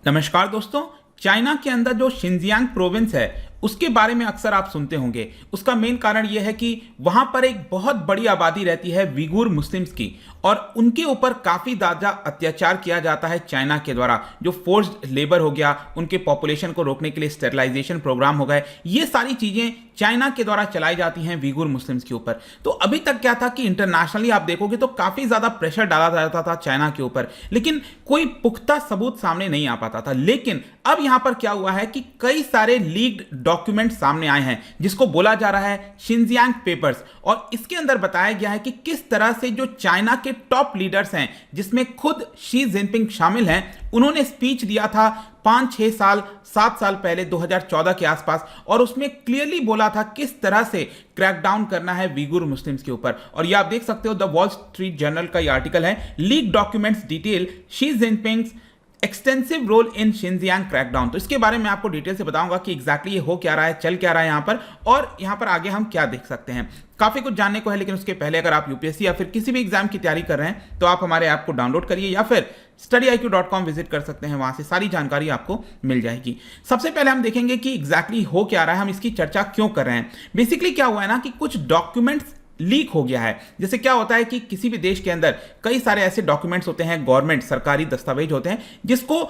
नमस्कार दोस्तों। चाइना के अंदर जो शिनजियांग प्रोविंस है उसके बारे में अक्सर आप सुनते होंगे। उसका मेन कारण यह है कि वहां पर एक बहुत बड़ी आबादी रहती है वीगुर मुस्लिम्स की, और उनके ऊपर काफ़ी ज़्यादा अत्याचार किया जाता है चाइना के द्वारा। जो फोर्स्ड लेबर हो गया, उनके पॉपुलेशन को रोकने के लिए स्टेरिलाइजेशन प्रोग्राम हो गए, ये सारी चीज़ें चाइना के द्वारा चलाई जाती हैं वीगुर मुस्लिम्स के ऊपर। तो अभी तक क्या था कि इंटरनेशनली आप देखोगे तो काफ़ी ज़्यादा प्रेशर डाला जाता था चाइना के ऊपर, लेकिन कोई पुख्ता सबूत सामने नहीं आ पाता था। लेकिन अब यहां पर क्या हुआ है कि कई सारे लीक्ड डॉक्यूमेंट सामने आए हैं, जिसको बोला जा रहा है शिनजियांग पेपर्स, और इसके अंदर बताया गया है कि किस तरह से जो चाइना के टॉप लीडर्स हैं, जिसमें खुद शी जिनपिंग शामिल हैं, उन्होंने स्पीच दिया था 5-6 साल 7 साल पहले 2014 के आसपास, और उसमें क्लियरली बोला था किस तरह से क्रैकडाउन करना है वीगुर मुस्लिम्स के ऊपर। और ये आप देख सकते हो, द वॉल स्ट्रीट जर्नल का ये आर्टिकल है, leak documents detail Xi Jinping's extensive role in Xinjiang crackdown. तो इसके बारे में आपको डिटेल से बताऊंगा कि एग्जैक्टली ये हो क्या रहा है, चल क्या रहा है यहाँ पर, और यहाँ पर आगे हम क्या देख सकते हैं। काफी कुछ जानने को है, लेकिन उसके पहले अगर आप यूपीएससी या फिर किसी भी एग्जाम की तैयारी कर रहे हैं तो आप हमारे ऐप को डाउनलोड करिए या फिर studyIQ.com विजिट कर सकते हैं, वहां से सारी जानकारी आपको मिल जाएगी। सबसे पहले हम देखेंगे कि एग्जैक्टली हो क्या रहा है, हम इसकी चर्चा क्यों कर रहे हैं। बेसिकली क्या हुआ है ना कि कुछ डॉक्यूमेंट्स लीक हो गया है। जैसे क्या होता है कि किसी भी देश के अंदर कई सारे ऐसे डॉक्यूमेंट्स होते हैं, गवर्नमेंट सरकारी दस्तावेज होते हैं, जिसको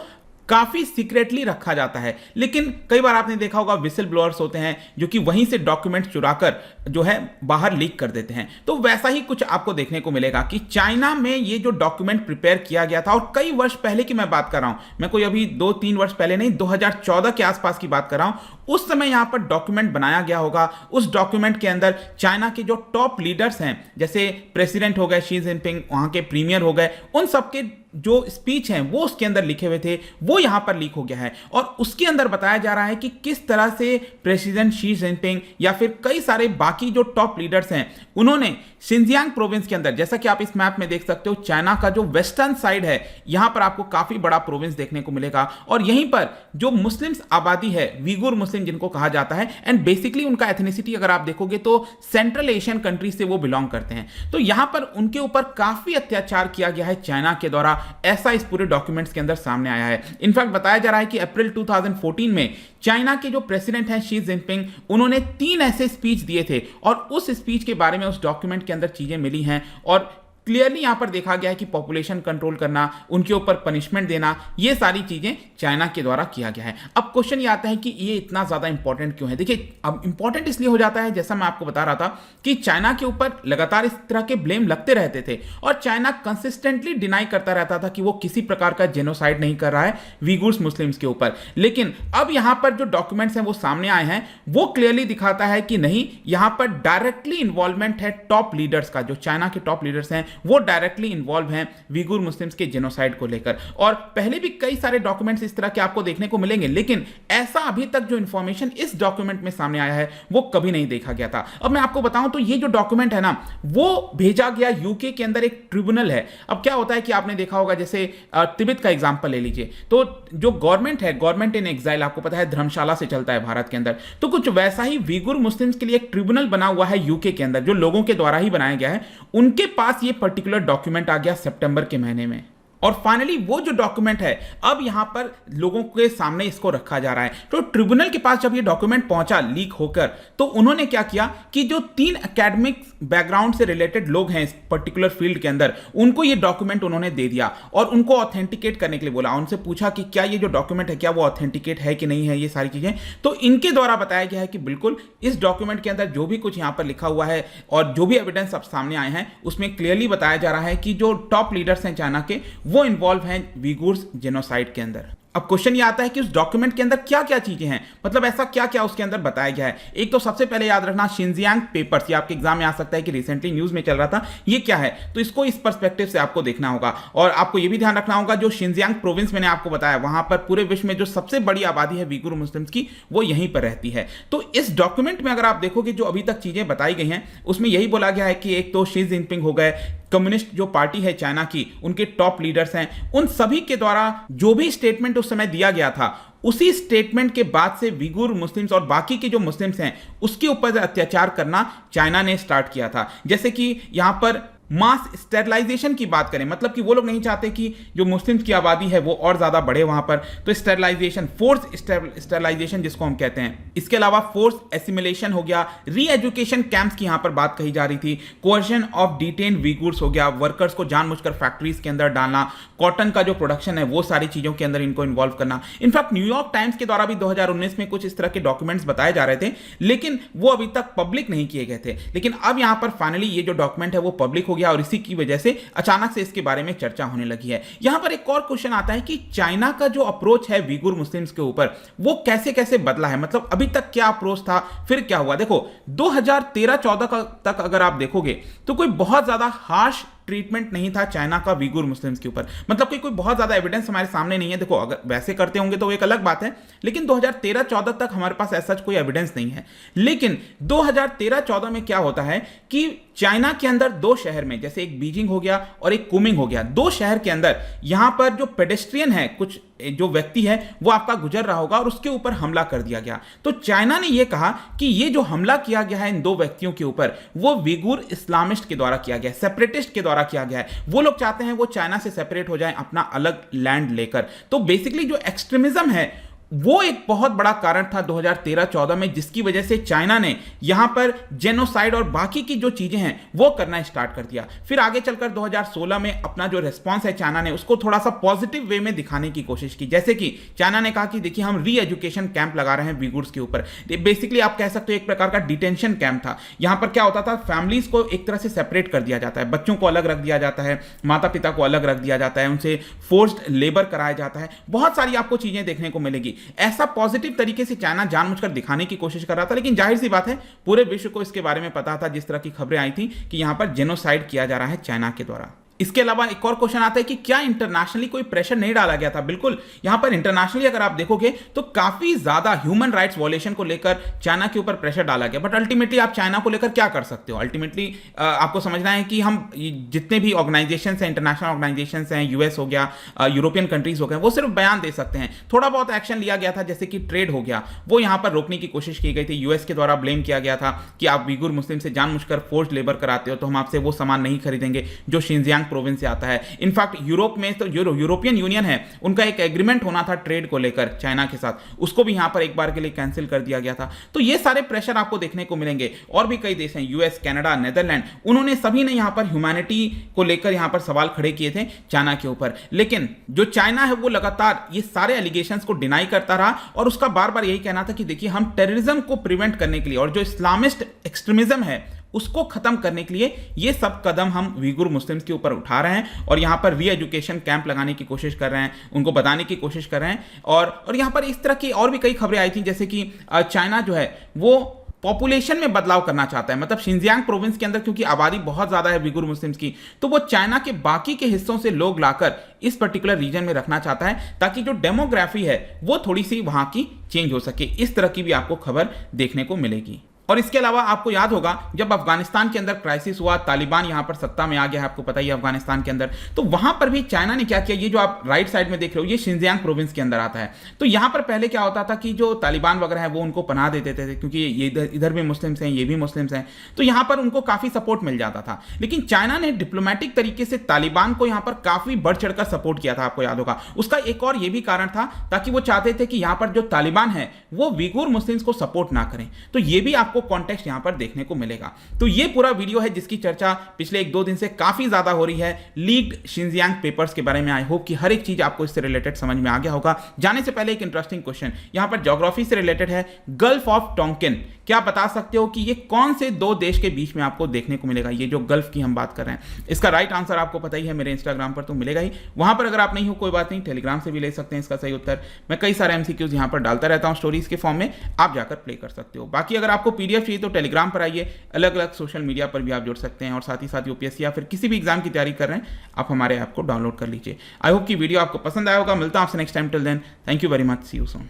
काफी सीक्रेटली रखा जाता है। लेकिन कई बार आपने देखा होगा विसल ब्लोअर्स होते हैं जो कि वहीं से डॉक्यूमेंट्स चुराकर जो है बाहर लीक कर देते हैं। तो वैसा ही कुछ आपको देखने को मिलेगा कि चाइना में ये जो डॉक्यूमेंट प्रिपेयर किया गया था, और कई वर्ष पहले की मैं बात कर रहा हूं, मैं कोई अभी 2-3 वर्ष पहले नहीं, 2014 के आसपास की बात कर रहा हूं। उस समय यहां पर डॉक्यूमेंट बनाया गया होगा। उस डॉक्यूमेंट के अंदर चाइना के जो टॉप लीडर्स हैं, जैसे प्रेसिडेंट हो गए शी जिनपिंग, वहां के प्रीमियर हो गए, उन सबके जो स्पीच हैं वो उसके अंदर लिखे हुए थे, वो यहां पर लीक हो गया है। और उसके अंदर बताया जा रहा है कि किस तरह से प्रेसिडेंट शी जिनपिंग या फिर कई सारे बाकी जो टॉप लीडर्स हैं, उन्होंने शिनजियांग प्रोविंस के अंदर, जैसा कि आप इस मैप में देख सकते हो, चाइना का जो वेस्टर्न साइड है, यहां पर आपको काफी बड़ा प्रोविंस देखने को मिलेगा। और यहीं पर जो मुस्लिम्स आबादी है, वीगुर मुस्लिम जिनको कहा जाता है, एंड बेसिकली उनका एथनिसिटी अगर आप देखोगे तो सेंट्रल एशियन कंट्री से वो बिलोंग करते हैं। तो यहां पर उनके ऊपर काफी अत्याचार किया गया है चाइना के द्वारा, ऐसा इस पूरे डॉक्यूमेंट्स के अंदर सामने आया है। इनफैक्ट बताया जा रहा है कि अप्रैल 2014 में चाइना के जो प्रेसिडेंट हैं शी जिनपिंग, उन्होंने 3 ऐसे स्पीच दिए थे, और उस स्पीच के बारे में उस डॉक्यूमेंट के अंदर चीजें मिली हैं, और क्लियरली यहां पर देखा गया है कि पॉपुलेशन कंट्रोल करना, उनके ऊपर पनिशमेंट देना, ये सारी चीजें चाइना के द्वारा किया गया है। अब क्वेश्चन ये आता है कि ये इतना ज्यादा इंपॉर्टेंट क्यों है। देखिए, अब इंपॉर्टेंट इसलिए हो जाता है, जैसा मैं आपको बता रहा था कि चाइना के ऊपर लगातार इस तरह के ब्लेम लगते रहते थे, और चाइना कंसिस्टेंटली डिनाई करता रहता था कि वो किसी प्रकार का जेनोसाइड नहीं कर रहा है वीगुर्स मुस्लिम्स के ऊपर। लेकिन अब यहां पर जो डॉक्यूमेंट्स हैं वो सामने आए हैं, वो क्लियरली दिखाता है कि नहीं, यहां पर डायरेक्टली इन्वॉल्वमेंट है टॉप लीडर्स का। जो चाइना के टॉप लीडर्स हैं वो डायरेक्टली इन्वॉल्व हैं वीगुर मुस्लिम्स के जेनोसाइड को लेकर। और पहले भी कई सारे डॉक्यूमेंट्स इस तरह के आपको देखने को मिलेंगे, लेकिन ऐसा अभी तक जो इंफॉर्मेशन इस डॉक्यूमेंट में सामने आया है वो कभी नहीं देखा गया था। अब मैं आपको बताऊं तो ये जो डॉक्यूमेंट है ना, वो भेजा गया यूके के अंदर एक ट्रिब्यूनल है। अब क्या होता है कि आपने देखा होगा, जैसे तिब्बत का एग्जांपल ले लीजिए, तो जो गवर्नमेंट है, गवर्नमेंट इन एग्जाइल, आपको पता है धर्मशाला से चलता है भारत के अंदर, तो कुछ वैसा ही वीगुर मुस्लिम्स के लिए एक ट्रिब्यूनल बना हुआ है यूके के अंदर, जो लोगों के द्वारा ही बनाया गया है। उनके पास ये पर्टिकुलर डॉक्यूमेंट आ गया सितंबर के महीने में, और फाइनली वो जो डॉक्यूमेंट है अब यहां पर लोगों के सामने इसको रखा जा रहा है। तो ट्रिब्यूनल के पास जब ये डॉक्यूमेंट पहुंचा लीक होकर, तो उन्होंने क्या किया कि जो 3 एकेडमिक बैकग्राउंड से रिलेटेड लोग हैं इस पर्टिकुलर फील्ड के अंदर, उनको ये डॉक्यूमेंट उन्होंने दे दिया, और उनको ऑथेंटिकेट करने के लिए बोला। उनसे पूछा कि क्या ये जो डॉक्यूमेंट है, क्या वो ऑथेंटिकेट है कि नहीं है, ये सारी चीजें। तो इनके द्वारा बताया गया है कि बिल्कुल इस डॉक्यूमेंट के अंदर जो भी कुछ यहां पर लिखा हुआ है और जो भी एविडेंस अब सामने आए हैं, उसमें क्लियरली बताया जा रहा है कि जो टॉप लीडर्स हैं चाइना के, वो इन्वॉल्व हैं वीगुर्स जेनोसाइड के अंदर। अब क्वेश्चन ये आता है कि उस डॉक्यूमेंट के अंदर क्या क्या चीजें हैं, मतलब ऐसा क्या क्या उसके अंदर बताया गया है। एक तो सबसे पहले याद रखना शिनजियांग पेपर्स, ये आपके एग्जाम में आ सकता है कि रिसेंटली न्यूज में चल रहा था, ये क्या है, तो इसको इस पर्सपेक्टिव से आपको देखना होगा। और आपको ये भी ध्यान रखना होगा, जो शिनजियांग प्रोविंस मैंने आपको बताया, वहां पर पूरे विश्व में जो सबसे बड़ी आबादी है वीगुर मुस्लिम्स की, वो यहीं पर रहती है। तो इस डॉक्यूमेंट में अगर आप देखोगे, जो अभी तक चीजें बताई गई हैं, उसमें यही बोला गया है कि एक तो शी जिनपिंग हो गए, कम्युनिस्ट जो पार्टी है चाइना की, उनके टॉप लीडर्स हैं, उन सभी के द्वारा जो भी स्टेटमेंट उस समय दिया गया था, उसी स्टेटमेंट के बाद से वीगुर मुस्लिम्स और बाकी के जो मुस्लिम्स हैं उसके ऊपर अत्याचार करना चाइना ने स्टार्ट किया था। जैसे कि यहां पर मास स्टेरलाइजेशन की बात करें, मतलब कि वो लोग नहीं चाहते कि जो मुस्लिम्स की आबादी है वो और ज्यादा बढ़े वहां पर, तो स्टेरलाइजेशन, फोर्स स्टेरलाइजेशन जिसको हम कहते हैं। इसके अलावा फोर्स एसिमिलेशन हो गया, री एजुकेशन कैंप्स की यहां पर बात कही जा रही थी, कोअर्शन ऑफ डिटेन वीगुर्स हो गया, वर्कर्स को जानबूझकर फैक्ट्रीज के अंदर डालना, कॉटन का जो प्रोडक्शन है वो सारी चीजों के अंदर इनको इन्वॉल्व करना। इनफैक्ट न्यूयॉर्क टाइम्स के द्वारा भी 2019 में कुछ इस तरह के डॉक्यूमेंट्स बताए जा रहे थे, लेकिन वो अभी तक पब्लिक नहीं किए गए थे। लेकिन अब यहां पर फाइनली ये जो डॉक्यूमेंट है वो पब्लिक हो गया और इसी की वजह से अचानक से इसके बारे में चर्चा होने लगी है। यहां पर एक और क्वेश्चन आता है कि चाइना का जो अप्रोच है वीगुर मुस्लिम्स के ऊपर वो कैसे कैसे बदला है, मतलब अभी तक क्या अप्रोच था, फिर क्या हुआ। देखो 2013-14 तक अगर आप देखोगे तो कोई बहुत ज्यादा हार्श ट्रीटमेंट नहीं था चाइना का वीगुर मुस्लिम्स के ऊपर, मतलब कि कोई बहुत ज्यादा एविडेंस हमारे सामने नहीं है। देखो अगर वैसे करते होंगे तो एक अलग बात है, लेकिन 2013-14 तक हमारे पास ऐसा कोई एविडेंस नहीं है। लेकिन 2013-14 में क्या होता है कि चाइना के अंदर दो शहर में, जैसे एक बीजिंग हो गया और एक कुमिंग हो गया, दो शहर के अंदर यहां पर जो पेडेस्ट्रियन है, कुछ जो व्यक्ति है वो आपका गुजर रहा होगा और उसके ऊपर हमला कर दिया गया। तो चाइना ने यह कहा कि ये जो हमला किया गया है इन दो व्यक्तियों के ऊपर वो वीगुर इस्लामिस्ट के द्वारा किया गया है, सेपरेटिस्ट के द्वारा किया गया है। वो लोग चाहते हैं वो चाइना से सेपरेट हो जाए अपना अलग लैंड लेकर। तो बेसिकली जो एक्सट्रीमिज्म है वो एक बहुत बड़ा कारण था 2013-14 में, जिसकी वजह से चाइना ने यहां पर जेनोसाइड और बाकी की जो चीजें हैं वो करना स्टार्ट कर दिया। फिर आगे चलकर 2016 में अपना जो रिस्पॉन्स है चाइना ने उसको थोड़ा सा पॉजिटिव वे में दिखाने की कोशिश की, जैसे कि चाइना ने कहा कि देखिए हम री एजुकेशन कैंप लगा रहे हैं वीगुर्स के ऊपर। बेसिकली आप कह सकते हो एक प्रकार का डिटेंशन कैंप था। यहां पर क्या होता था, फैमिलीज को एक तरह से सेपरेट कर दिया जाता है, बच्चों को अलग रख दिया जाता है, माता पिता को अलग रख दिया जाता है, उनसे फोर्स्ड लेबर कराया जाता है, बहुत सारी आपको चीजें देखने को मिलेगी। ऐसा पॉजिटिव तरीके से चाइना जानबूझकर दिखाने की कोशिश कर रहा था, लेकिन जाहिर सी बात है पूरे विश्व को इसके बारे में पता था, जिस तरह की खबरें आई थी कि यहां पर जेनोसाइड किया जा रहा है चाइना के द्वारा। इसके अलावा एक और क्वेश्चन आता है कि क्या इंटरनेशनली कोई प्रेशर नहीं डाला गया था। बिल्कुल, यहां पर इंटरनेशनली अगर आप देखोगे तो काफी ज्यादा ह्यूमन राइट्स वॉयलेशन को लेकर चाइना के ऊपर प्रेशर डाला गया। बट अल्टीमेटली आप चाइना को लेकर क्या कर सकते हो, अल्टीमेटली आपको समझना है कि हम जितने भी ऑर्गेनाइजेशन हैं, इंटरनेशनल ऑर्गेनाइजेशन हैं, यूएस हो गया, यूरोपियन कंट्रीज हो गए, वो सिर्फ बयान दे सकते हैं। थोड़ा बहुत एक्शन लिया गया था, जैसे कि ट्रेड हो गया, वो यहां पर रोकने की कोशिश की गई थी। यूएस के द्वारा ब्लेम किया गया था कि आप वीगुर मुस्लिम से जानबूझकर फोर्स्ड लेबर कराते हो, तो हम आपसे वो सामान नहीं खरीदेंगे जो शिनजियांग प्रोविंस से आता है। इनफैक्ट यूरोप में तो यूरोपियन यूनियन है, उनका एक एग्रीमेंट होना था ट्रेड को लेकर चाइना के साथ, उसको भी यहां पर एक बार के लिए कैंसिल कर दिया गया था। तो ये सारे प्रेशर आपको देखने को मिलेंगे। और भी कई देश हैं, यूएस, कनाडा, नेदरलैंड, उन्होंने सभी ने यहां पर ह्यूमैनिटी को लेकर यहां पर सवाल खड़े किए थे चाइना के ऊपर। लेकिन जो चाइना है वो लगातार ये सारे एलिगेशंस को डिनाई करता रहा और उसका बार बार यही कहना था कि देखिए हम टेररिज्म को प्रिवेंट करने के लिए और जो इस्लामिस्ट एक्सट्रीमिज्म है उसको खत्म करने के लिए ये सब कदम हम वीगुर मुस्लिम्स के ऊपर उठा रहे हैं और यहां पर री एजुकेशन कैंप लगाने की कोशिश कर रहे हैं, उनको बताने की कोशिश कर रहे हैं। और यहां पर इस तरह की और भी कई खबरें आई थी, जैसे कि चाइना जो है वो पॉपुलेशन में बदलाव करना चाहता है, मतलब शिनजियांग प्रोविंस के अंदर क्योंकि आबादी बहुत ज्यादा है वीगुर मुस्लिम्स की, तो वो चाइना के बाकी के हिस्सों से लोग लाकर इस पर्टिकुलर रीजन में रखना चाहता है ताकि जो डेमोग्राफी है वो थोड़ी सी वहां की चेंज हो सके। इस तरह की भी आपको खबर देखने को मिलेगी। और इसके अलावा आपको याद होगा जब अफगानिस्तान के अंदर क्राइसिस हुआ, तालिबान यहां पर सत्ता में आ गया है, आपको पता ही है अफगानिस्तान के अंदर, तो वहां पर भी चाइना ने क्या किया, ये जो आप राइट साइड में देख रहे हो ये शिनजियांग प्रोविंस के अंदर आता है। तो यहां पर पहले क्या होता था कि जो तालिबान वगैरह है वो उनको पनाह दे देते थे, क्योंकि ये इधर भी मुस्लिम्स हैं, ये भी मुस्लिम्स हैं, तो यहां पर उनको काफी सपोर्ट मिल जाता था। लेकिन चाइना ने डिप्लोमेटिक तरीके से तालिबान को यहां पर काफी बढ़ चढ़कर सपोर्ट किया था, आपको याद होगा। उसका एक और ये भी कारण था ताकि वो चाहते थे कि यहां पर जो तालिबान है वो वीगुर मुस्लिम्स को सपोर्ट ना करें। तो ये भी आपको कॉन्टेक्स्ट यहां पर देखने को मिलेगा। तो ये पूरा वीडियो है जिसकी चर्चा पिछले 1-2 दिन से काफी ज्यादा हो रही है, लीक्ड शिनजियांग पेपर्स के बारे में। आई होप कि हर एक चीज आपको इससे रिलेटेड समझ में आ गया होगा। जाने से पहले एक इंटरेस्टिंग क्वेश्चन यहां पर ज्योग्राफी से रिलेटेड है, गल्फ ऑफ टोंकिन, क्या बता सकते हो कि ये कौन से दो देश के बीच में आपको देखने को मिलेगा, ये जो गल्फ की हम बात कर रहे हैं। इसका राइट आंसर आपको पता ही है, मेरे इंस्टाग्राम पर तो मिलेगा ही, वहां पर अगर आप नहीं हो कोई बात नहीं, टेलीग्राम से भी ले सकते हैं इसका सही उत्तर। मैं कई सारे एमसीक्यूज यहां पर डालता रहता हूं स्टोरीज के फॉर्म में, आप जाकर प्ले कर सकते हो। बाकी अगर आपको पीडीएफ चाहिए तो टेलीग्राम पर आइए, अलग अलग सोशल मीडिया पर भी आप जुड़ सकते हैं और साथ ही साथ यूपीएससी या फिर किसी भी एग्जाम की तैयारी कर रहे हैं आप हमारे ऐप को डाउनलोड कर लीजिए। आई होप कि वीडियो आपको पसंद आया होगा। मिलता हूं आपसे next time, till then thank you very much, see you soon.